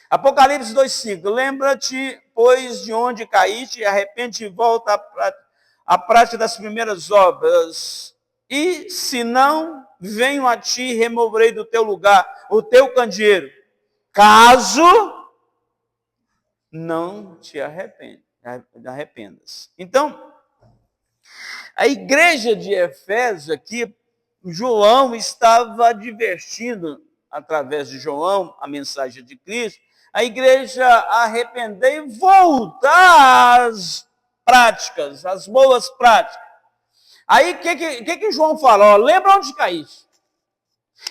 Apocalipse 2,5. Lembra-te, pois, de onde caíste, e arrepende e volta à prática das primeiras obras. E, se não, venho a ti e removerei do teu lugar o candeeiro. Caso não te arrependas. Então, a igreja de Efésio aqui, João estava advertindo, através de João, a mensagem de Cristo, a igreja arrepender e voltar às práticas, às boas práticas. Aí, o que João fala? Lembra onde caíste.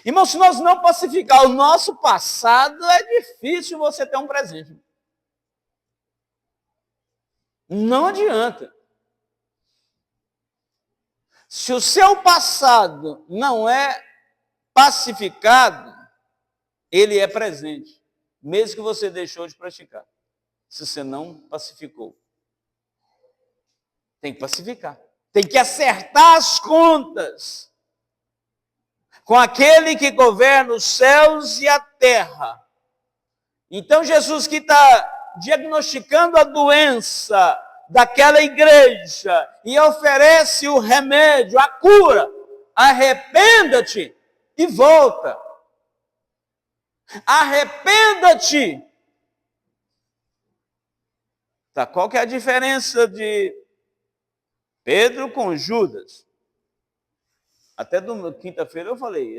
Irmão, se nós não pacificar o nosso passado, é difícil você ter um presente. Não adianta. Se o seu passado não é pacificado, ele é presente, mesmo que você deixou de praticar. Se você não pacificou. Tem que pacificar. Tem que acertar as contas com aquele que governa os céus e a terra. Então Jesus que está diagnosticando a doença daquela igreja e oferece o remédio, a cura. Arrependa-te e volta. Arrependa-te. Tá, qual que é a diferença de Pedro com Judas? Até quinta-feira eu falei,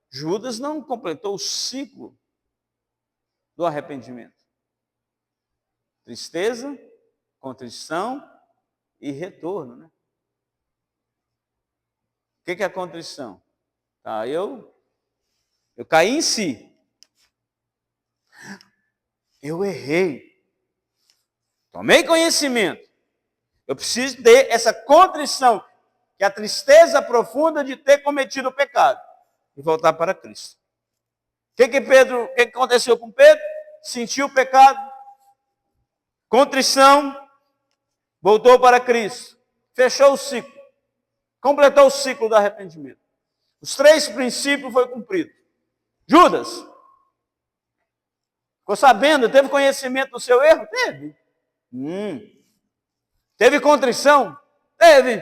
Judas não completou o ciclo do arrependimento. Tristeza, contrição e retorno, né? O que é a contrição? Tá, eu caí em si. Eu errei. Tomei conhecimento. Eu preciso ter essa contrição, que é a tristeza profunda de ter cometido o pecado e voltar para Cristo. O que aconteceu com Pedro? Sentiu o pecado, contrição, voltou para Cristo, fechou o ciclo, completou o ciclo do arrependimento. Os 3 princípios foram cumpridos. Judas, ficou sabendo, teve conhecimento do seu erro? Teve. Teve contrição? Teve.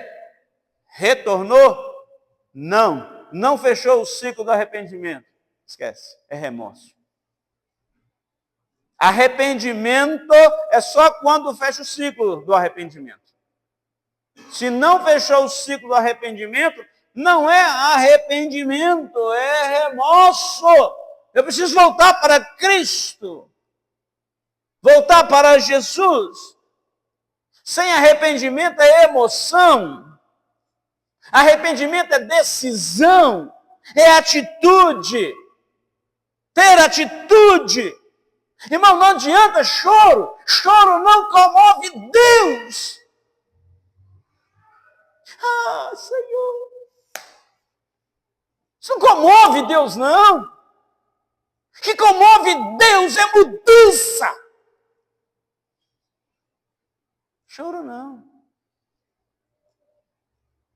Retornou? Não. Não fechou o ciclo do arrependimento. Esquece, é remorso. Arrependimento é só quando fecha o ciclo do arrependimento. Se não fechou o ciclo do arrependimento, não é arrependimento, é remorso. Eu preciso voltar para Cristo. Voltar para Jesus sem arrependimento é emoção. Arrependimento é decisão, é atitude. Ter atitude. Irmão, não adianta choro. Choro não comove Deus. Ah, Senhor. Isso não comove Deus, não. O que comove Deus é mudança. Choro não.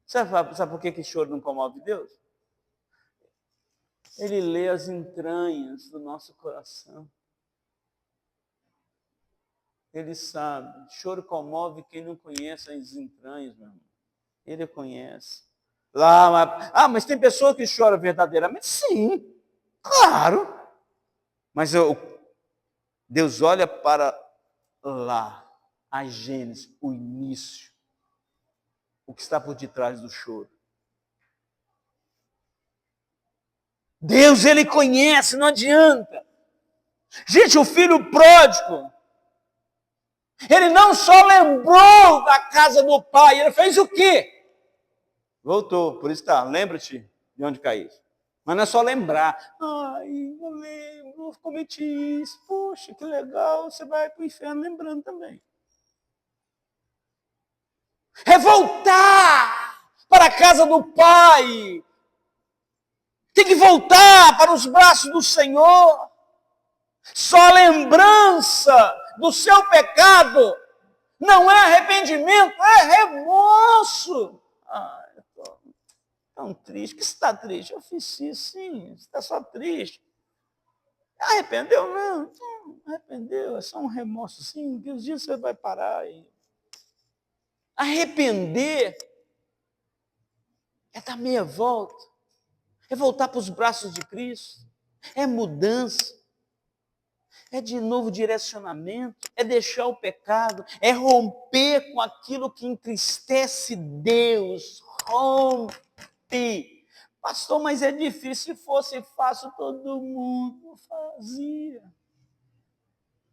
Sabe por que choro não comove Deus? Ele lê as entranhas do nosso coração. Ele sabe. Choro comove quem não conhece as entranhas, meu irmão. Ele conhece. Mas tem pessoa que chora verdadeiramente? Sim, claro. Mas Deus olha para lá, a Gênesis, o início. O que está por detrás do choro. Deus, Ele conhece, não adianta. Gente, o filho pródigo, ele não só lembrou da casa do pai, ele fez o quê? Voltou, por isso está, lembra-te de onde caíste. Mas não é só lembrar. Ai, eu lembro, eu cometi isso. Poxa, que legal, você vai para o inferno lembrando também. É voltar para a casa do pai. Tem que voltar para os braços do Senhor. Só a lembrança do seu pecado não é arrependimento, é remorso. Eu estou tão triste. Por que você está triste? Eu fiz isso, sim. Você está só triste. Arrependeu? Não, arrependeu. É só um remorso, sim. Que os dias você vai parar. Arrepender é dar meia volta. É voltar para os braços de Cristo. É mudança. É de novo direcionamento. É deixar o pecado. É romper com aquilo que entristece Deus. Rompe. Pastor, mas é difícil. Se fosse fácil, todo mundo fazia.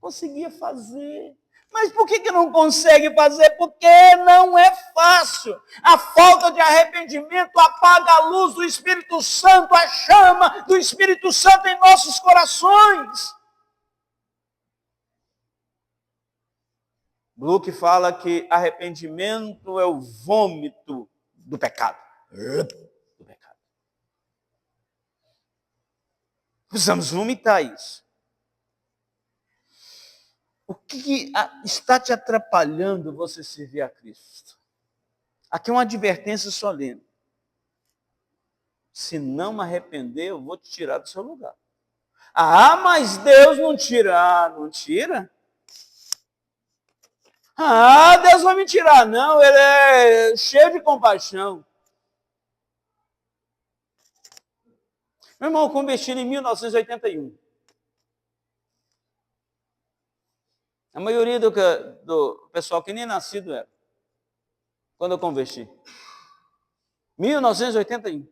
Conseguia fazer. Mas por que não consegue fazer? Porque não é fácil. A falta de arrependimento apaga a luz do Espírito Santo, a chama do Espírito Santo em nossos corações. Luke fala que arrependimento é o vômito do pecado. Do pecado. Precisamos vomitar isso. O que está te atrapalhando você servir a Cristo? Aqui é uma advertência solene. Se não me arrepender, eu vou te tirar do seu lugar. Mas Deus não tira. Não tira? Deus vai me tirar. Não, Ele é cheio de compaixão. Meu irmão, eu converti em 1981. A maioria do pessoal que nem nascido era. Quando eu converti. 1981.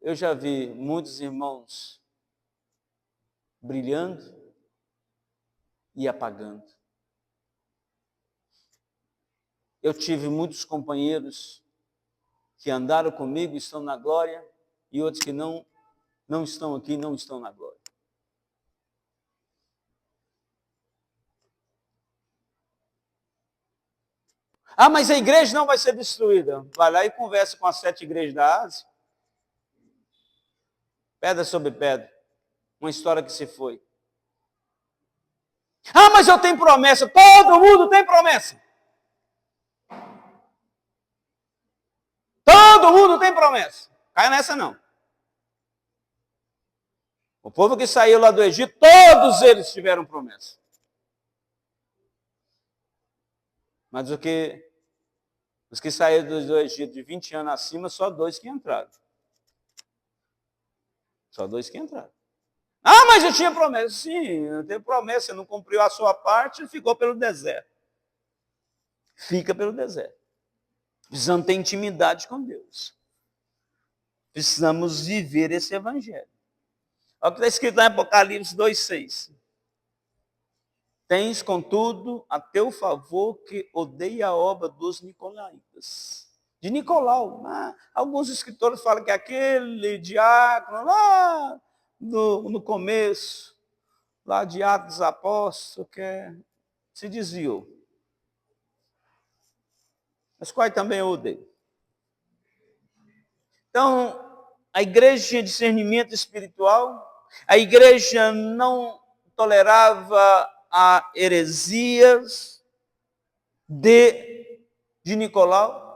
Eu já vi muitos irmãos brilhando e apagando. Eu tive muitos companheiros que andaram comigo e estão na glória, e outros que não estão aqui, não estão na glória. Mas a igreja não vai ser destruída. Vai lá e conversa com as 7 igrejas da Ásia. Pedra sobre pedra. Uma história que se foi. Mas eu tenho promessa. Todo mundo tem promessa. Todo mundo tem promessa. Cai nessa não. O povo que saiu lá do Egito, todos eles tiveram promessa. Mas os que saíram do Egito de 20 anos acima, só 2 que entraram. Só 2 que entraram. Mas eu tinha promessa. Sim, eu tenho promessa. Você não cumpriu a sua parte, ficou pelo deserto. Fica pelo deserto. Precisamos ter intimidade com Deus. Precisamos viver esse evangelho. Olha o que está escrito lá em Apocalipse 2,6. Tens, contudo, a teu favor que odeia a obra dos nicolaítas. De Nicolau. Alguns escritores falam que aquele diácono lá no começo, lá de Atos dos Apóstolos, que se desviou. Mas quais também odeio. Então, a igreja tinha discernimento espiritual, a igreja não tolerava a heresias de Nicolau.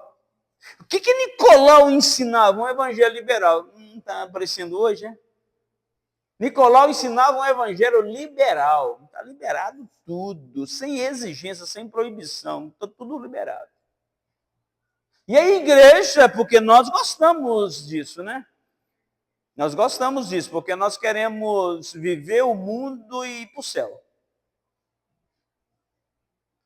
O que Nicolau ensinava? Um evangelho liberal. Não está aparecendo hoje, né? Nicolau ensinava um evangelho liberal. Está liberado tudo, sem exigência, sem proibição. Está tudo liberado. E a igreja, porque nós gostamos disso, né? Nós gostamos disso, porque nós queremos viver o mundo e ir para o céu.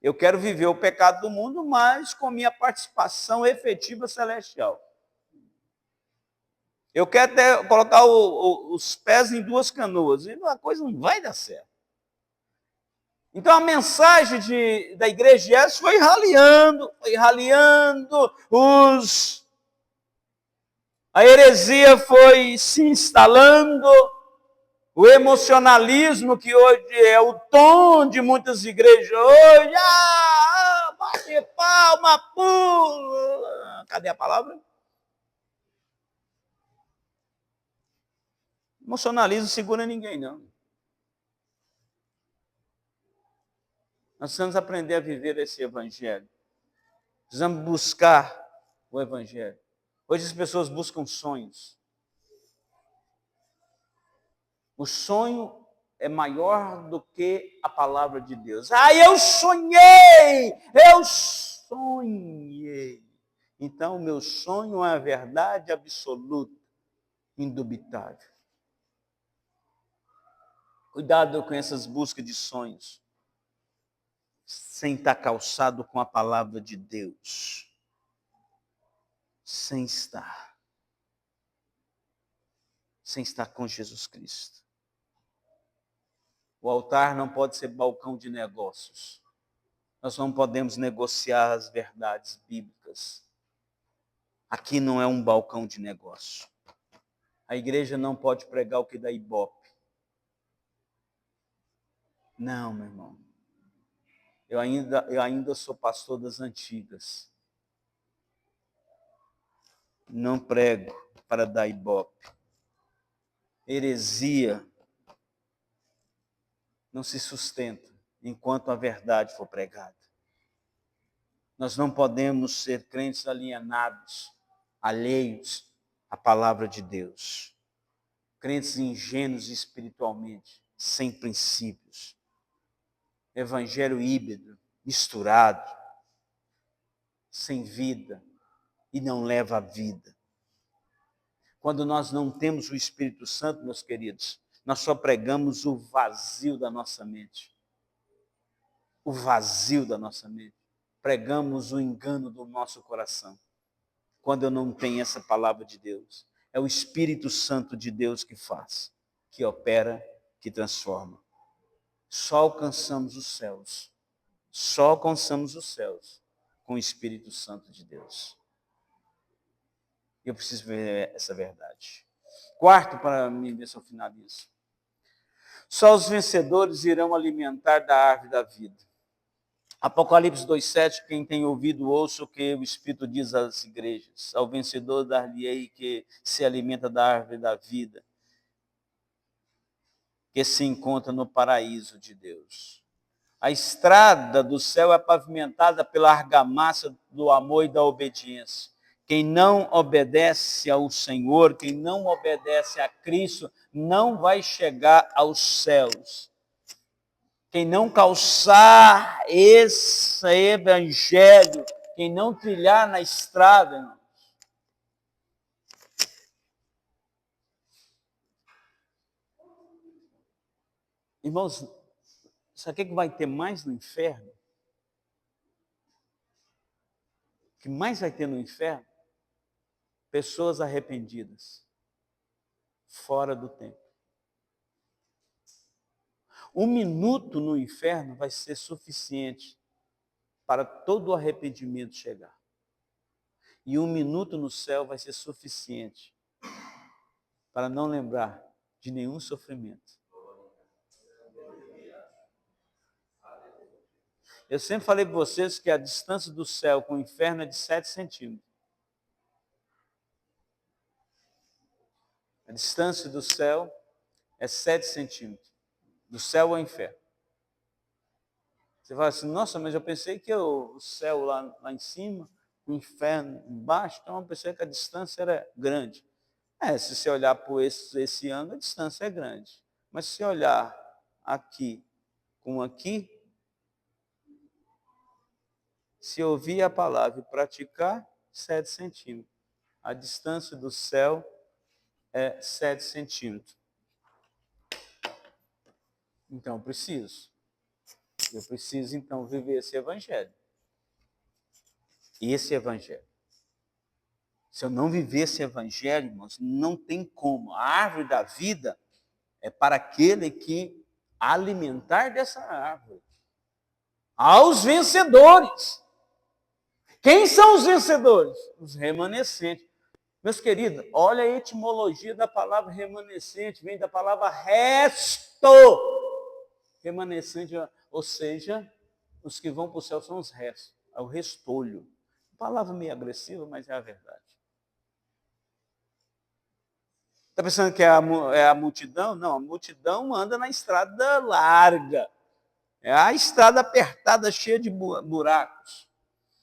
Eu quero viver o pecado do mundo, mas com minha participação efetiva celestial. Eu quero até colocar os pés em duas canoas, e a coisa não vai dar certo. Então a mensagem da igreja essa foi raliando a heresia foi se instalando, o emocionalismo que hoje é o tom de muitas igrejas hoje, bate palma, pula. Cadê a palavra? Emocionalismo não segura ninguém, não. Nós precisamos aprender a viver esse evangelho. Precisamos buscar o evangelho. Hoje as pessoas buscam sonhos. O sonho é maior do que a palavra de Deus. Eu sonhei! Eu sonhei! Então, o meu sonho é a verdade absoluta, indubitável. Cuidado com essas buscas de sonhos, sem estar calçado com a palavra de Deus. Sem estar com Jesus Cristo. O altar não pode ser balcão de negócios. Nós não podemos negociar as verdades bíblicas. Aqui não é um balcão de negócio. A igreja não pode pregar o que dá ibope. Não, meu irmão. Eu ainda sou pastor das antigas. Não prego para dar ibope. Heresia não se sustenta enquanto a verdade for pregada. Nós não podemos ser crentes alienados, alheios à palavra de Deus. Crentes ingênuos espiritualmente, sem princípios. Evangelho híbrido, misturado, sem vida e não leva a vida. Quando nós não temos o Espírito Santo, meus queridos, nós só pregamos o vazio da nossa mente. O vazio da nossa mente. Pregamos o engano do nosso coração. Quando eu não tenho essa palavra de Deus. É o Espírito Santo de Deus que faz, que opera, que transforma. Só alcançamos os céus. Só alcançamos os céus com o Espírito Santo de Deus. Eu preciso ver essa verdade. Quarto, para mim ver se eu finalizo. Só os vencedores irão alimentar da árvore da vida. Apocalipse 2,7, quem tem ouvido, ouça o que o Espírito diz às igrejas. Ao vencedor dar-lhe-ei que se alimenta da árvore da vida, que se encontra no paraíso de Deus. A estrada do céu é pavimentada pela argamassa do amor e da obediência. Quem não obedece ao Senhor, quem não obedece a Cristo, não vai chegar aos céus. Quem não calçar esse evangelho, quem não trilhar na estrada, irmãos, sabe o que vai ter mais no inferno? O que mais vai ter no inferno? Pessoas arrependidas, fora do templo. Um minuto no inferno vai ser suficiente para todo o arrependimento chegar. E um minuto no céu vai ser suficiente para não lembrar de nenhum sofrimento. Eu sempre falei para vocês que a distância do céu com o inferno é de 7 centímetros. A distância do céu é 7 centímetros. Do céu ao inferno. Você fala assim, nossa, mas eu pensei que o céu lá em cima, o inferno embaixo, então eu pensei que a distância era grande. Se você olhar por esse ângulo, a distância é grande. Mas se olhar aqui com aqui, se ouvir a palavra e praticar, 7 centímetros. A distância do céu é 7 centímetros. Então, eu preciso, então, viver esse evangelho. Esse evangelho. Se eu não viver esse evangelho, irmãos, não tem como. A árvore da vida é para aquele que alimentar dessa árvore. Aos vencedores. Quem são os vencedores? Os remanescentes. Meus queridos, olha a etimologia da palavra remanescente, vem da palavra resto. Remanescente, ou seja, os que vão para o céu são os restos, é o restolho. Palavra meio agressiva, mas é a verdade. Está pensando que é a multidão? Não, a multidão anda na estrada larga. É a estrada apertada, cheia de buracos.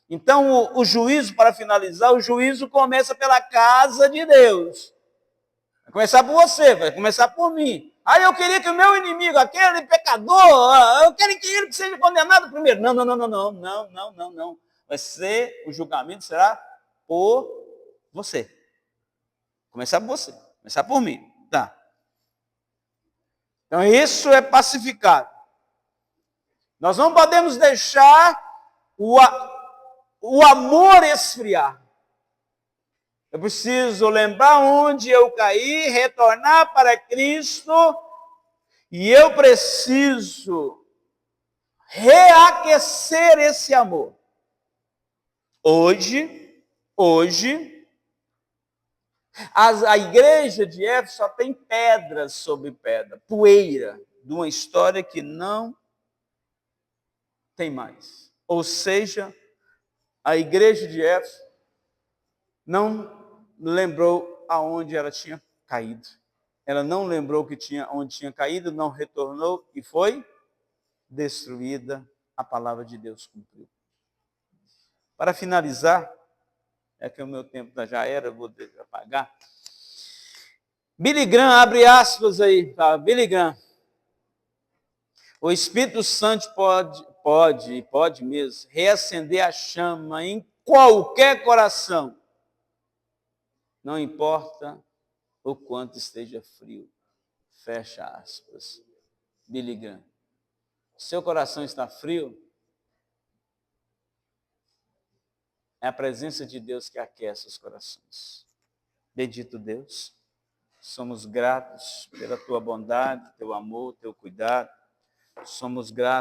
Então, o juízo, para finalizar, o juízo começa pela casa de Deus. Vai começar por você, vai começar por mim. Eu queria que o meu inimigo, aquele pecador, eu quero que ele seja condenado primeiro. Não. O julgamento será por você. Começar por você, começar por mim. Tá. Então, isso é pacificado. Nós não podemos deixar o amor esfriar. Eu preciso lembrar onde eu caí, retornar para Cristo, e eu preciso reaquecer esse amor. Hoje, a igreja de Éfeso só tem pedras sobre pedra, poeira, de uma história que não tem mais. Ou seja, a igreja de Éfeso não lembrou aonde ela tinha caído. Ela não lembrou onde tinha caído, não retornou e foi destruída. A palavra de Deus cumpriu. Para finalizar, é que o meu tempo já era, vou apagar. Billy Graham, abre aspas aí, tá? Billy Graham. O Espírito Santo pode mesmo reacender a chama em qualquer coração. Não importa o quanto esteja frio. Fecha aspas. Billy Graham. Seu coração está frio? É a presença de Deus que aquece os corações. Bendito Deus. Somos gratos pela tua bondade, teu amor, teu cuidado. Somos gratos